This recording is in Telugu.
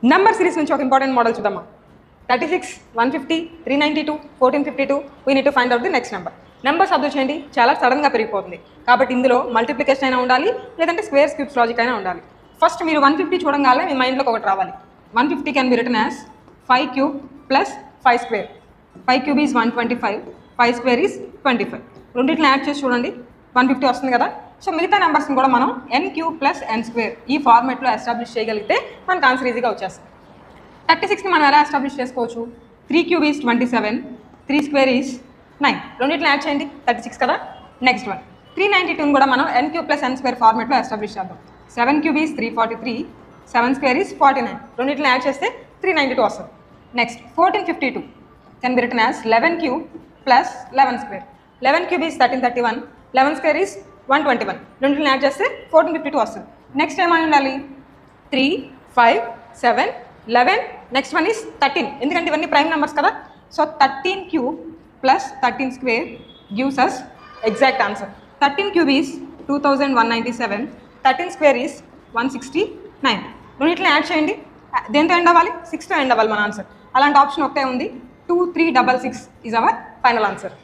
నెంబర్ సిరీస్ నుంచి ఒక ఇంపార్టెంట్ మోడల్ చూద్దామా. 36, 150, 392, 1452. We need to find out the next number. Numbers observe చేయండి, చాలా సడన్గా పెరిగిపోతుంది. కాబట్టి ఇందులో మల్టిప్లికేషన్ అయినా ఉండాలి, లేదంటే స్క్వేర్స్ క్యూబ్స్ లాజిక్ అయినా ఉండాలి. ఫస్ట్ మీరు 150 చూడంగానే మీ మైండ్లోకి ఒకటి రావాలి. 150 can be written as 5 cube plus 5 square. 5 cube is 125, 5 square is 25. రెండింటిని యాడ్ చేసి చూడండి, 150 వస్తుంది కదా. సో మిగతా నెంబర్స్ని కూడా మనం ఎన్ క్యూబ్ ప్లస్ ఎన్ స్క్వేర్ ఈ ఫార్మేట్లో ఎస్టాబ్లిష్ చేయగలిగితే మనకు ఆన్సర్ ఈజీగా వచ్చేస్తుంది. 36ని మనం ఎలా ఎస్టాబ్లిష్ చేసుకోవచ్చు? 3 క్యూబ్ ఈజ్ 27, 3 స్క్వేర్ ఈజ్ 9. రెండింటిని యాడ్ చేయండి, 36 కదా. నెక్స్ట్ వన్ 392 కూడా మనం ఎన్ క్యూబ్ ప్లస్ ఎన్ స్క్వేర్ ఫార్మేట్లో ఎస్టాబ్లిష్ చేద్దాం. 7 క్యూబ్ ఈజ్ 343, 7 స్క్వేర్ ఈజ్ 49. రెండింటిని యాడ్ చేస్తే 392 వస్తుంది. Next 1452 can be written as 11 cube plus 11 square. 11 cube is 1331, 11 square is 121. రెండింటిని యాడ్ చేస్తే 1452 వస్తుంది. నెక్స్ట్ ఏమని ఉండాలి? 3, 5, 7, 11. నెక్స్ట్ వన్ ఈజ్ 13, ఎందుకంటే ఇవన్నీ ప్రైమ్ నెంబర్స్ కదా. So 13 cube plus 13 square gives us exact answer. 13 cube is 2197, 13 square is 169. రెండింటిని యాడ్ చేయండి, దేంతో ఎండ్ అవ్వాలి? 6తో ఎండ్ అవ్వాలి మన ఆన్సర్. అలాంటి ఆప్షన్ ఒకటే ఉంది. 2366 ఈజ్ అవర్ ఫైనల్ ఆన్సర్.